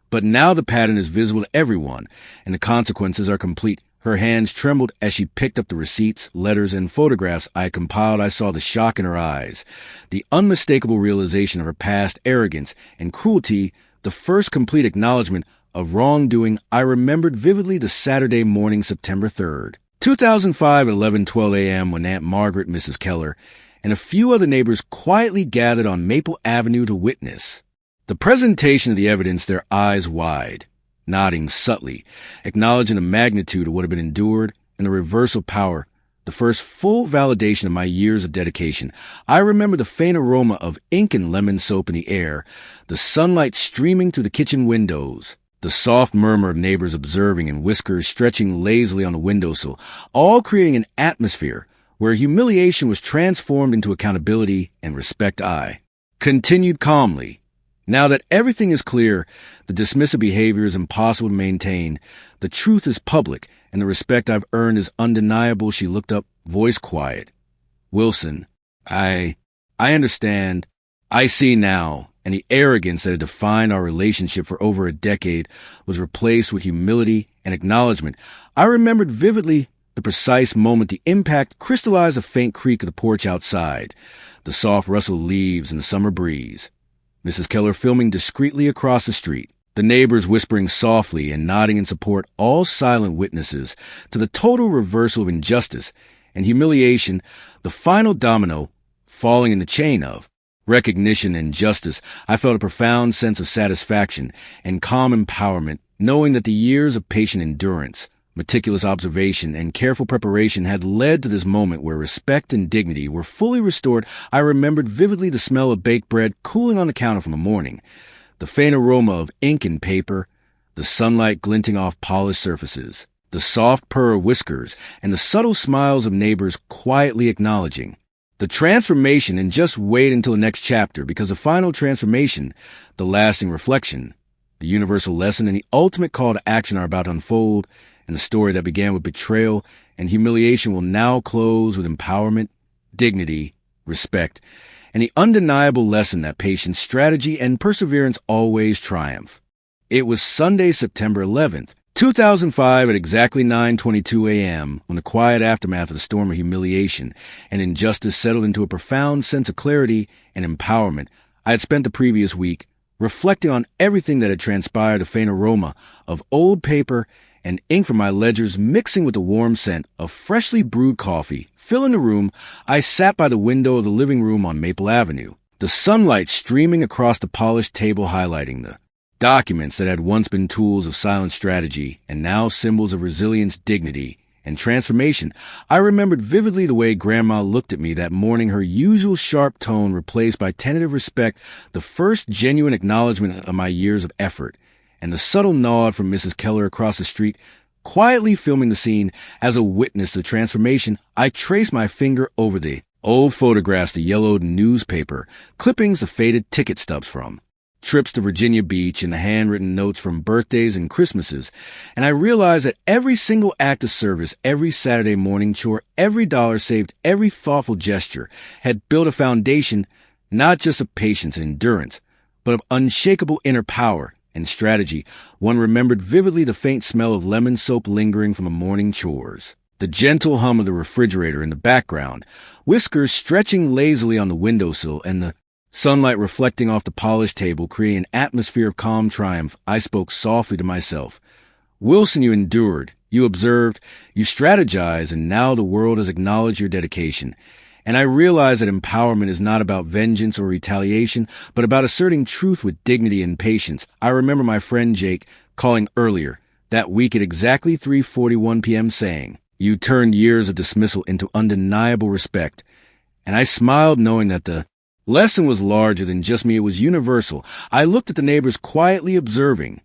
But now the pattern is visible to everyone, and the consequences are complete." Her hands trembled as she picked up the receipts, letters, and photographs I had compiled. I saw the shock in her eyes, the unmistakable realization of her past arrogance and cruelty, the first complete acknowledgement of wrongdoing. I remembered vividly the Saturday morning, September 3rd, 2005, at 11:12 a.m., when Aunt Margaret, Mrs. Keller, and a few other neighbors quietly gathered on Maple Avenue to witness the presentation of the evidence, their eyes wide, nodding subtly, acknowledging the magnitude of what had been endured and the reversal power, the first full validation of my years of dedication. I remember the faint aroma of ink and lemon soap in the air, the sunlight streaming through the kitchen windows, the soft murmur of neighbors observing and whiskers stretching lazily on the windowsill, all creating an atmosphere where humiliation was transformed into accountability and respect. I continued calmly. "Now that everything is clear, the dismissive behavior is impossible to maintain. The truth is public, and the respect I've earned is undeniable." She looked up, voice quiet. "Wilson, I understand. I see now." And the arrogance that had defined our relationship for over a decade was replaced with humility and acknowledgement. I remembered vividly the precise moment the impact crystallized, a faint creak of the porch outside, the soft rustle of leaves in the summer breeze, Mrs. Keller filming discreetly across the street, the neighbors whispering softly and nodding in support, all silent witnesses to the total reversal of injustice and humiliation, the final domino falling in the chain of recognition and justice. I felt a profound sense of satisfaction and calm empowerment, knowing that the years of patient endurance, meticulous observation, and careful preparation had led to this moment where respect and dignity were fully restored. I remembered vividly the smell of baked bread cooling on the counter from the morning, the faint aroma of ink and paper, the sunlight glinting off polished surfaces, the soft purr of whiskers, and the subtle smiles of neighbors quietly acknowledging the transformation. And just wait until the next chapter, because the final transformation, the lasting reflection, the universal lesson, and the ultimate call to action are about to unfold, and the story that began with betrayal and humiliation will now close with empowerment, dignity, respect, and the undeniable lesson that patience, strategy, and perseverance always triumph. It was Sunday, September 11th, 2005 at exactly 9:22 a.m. when the quiet aftermath of the storm of humiliation and injustice settled into a profound sense of clarity and empowerment. I had spent the previous week reflecting on everything that had transpired, a faint aroma of old paper and ink from my ledgers mixing with the warm scent of freshly brewed coffee filling the room. I sat by the window of the living room on Maple Avenue, the sunlight streaming across the polished table highlighting the documents that had once been tools of silent strategy and now symbols of resilience, dignity, and transformation. I remembered vividly the way Grandma looked at me that morning, her usual sharp tone replaced by tentative respect, the first genuine acknowledgement of my years of effort, and the subtle nod from Mrs. Keller across the street, quietly filming the scene. As a witness to the transformation, I traced my finger over the old photographs, the yellowed newspaper clippings, the faded ticket stubs from trips to Virginia Beach, and the handwritten notes from birthdays and Christmases, and I realized that every single act of service, every Saturday morning chore, every dollar saved, every thoughtful gesture had built a foundation not just of patience and endurance, but of unshakable inner power and strategy. One remembered vividly the faint smell of lemon soap lingering from the morning chores, the gentle hum of the refrigerator in the background, whiskers stretching lazily on the windowsill, and the sunlight reflecting off the polished table, creating an atmosphere of calm triumph. I spoke softly to myself. Wilson, you endured, you observed, you strategized, and now the world has acknowledged your dedication. And I realized that empowerment is not about vengeance or retaliation, but about asserting truth with dignity and patience. I remember my friend Jake calling earlier that week at exactly 3:41 p.m. saying, "You turned years of dismissal into undeniable respect." And I smiled knowing that the lesson was larger than just me. It was universal. I looked at the neighbors quietly observing,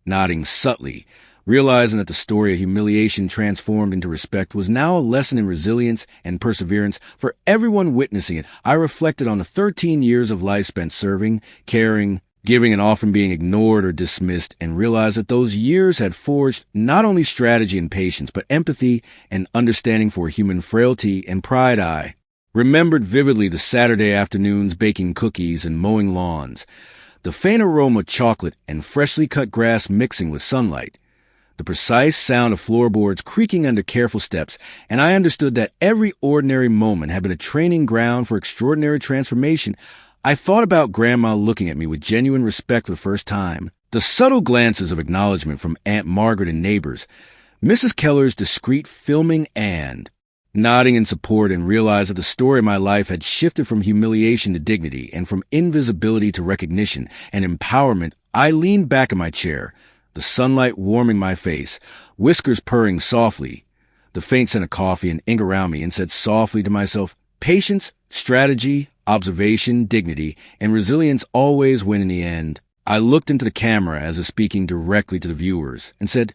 nodding subtly, realizing that the story of humiliation transformed into respect was now a lesson in resilience and perseverance for everyone witnessing it. I reflected on the 13 years of life spent serving, caring, giving, and often being ignored or dismissed, and realized that those years had forged not only strategy and patience, but empathy and understanding for human frailty and pride. I remembered vividly the Saturday afternoons baking cookies and mowing lawns, the faint aroma of chocolate and freshly cut grass mixing with sunlight, the precise sound of floorboards creaking under careful steps, and I understood that every ordinary moment had been a training ground for extraordinary transformation. I thought about Grandma looking at me with genuine respect for the first time, the subtle glances of acknowledgement from Aunt Margaret and neighbors, Mrs. Keller's discreet filming, and nodding in support, and realized that the story of my life had shifted from humiliation to dignity and from invisibility to recognition and empowerment. I leaned back in my chair, the sunlight warming my face, whiskers purring softly, the faint scent of coffee and ink around me, and said softly to myself, patience, strategy, observation, dignity, and resilience always win in the end. I looked into the camera as if speaking directly to the viewers and said,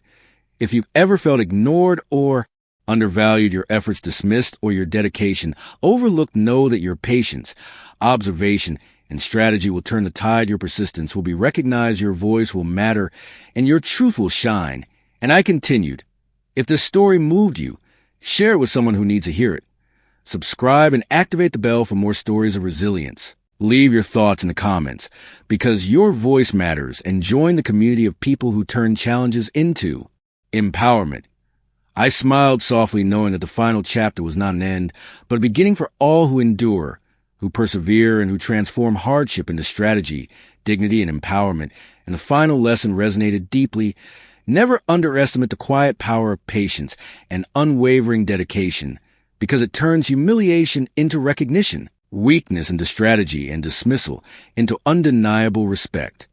if you've ever felt ignored or undervalued, your efforts dismissed, or your dedication overlooked, know that your patience, observation, and strategy will turn the tide. Your persistence will be recognized, your voice will matter, and your truth will shine. And I continued, if this story moved you, share it with someone who needs to hear it. Subscribe and activate the bell for more stories of resilience. Leave your thoughts in the comments, because your voice matters, and join the community of people who turn challenges into empowerment. I smiled softly, knowing that the final chapter was not an end, but a beginning for all who endure, who persevere, and who transform hardship into strategy, dignity, and empowerment. And the final lesson resonated deeply. Never underestimate the quiet power of patience and unwavering dedication, because it turns humiliation into recognition, weakness into strategy, and dismissal into undeniable respect.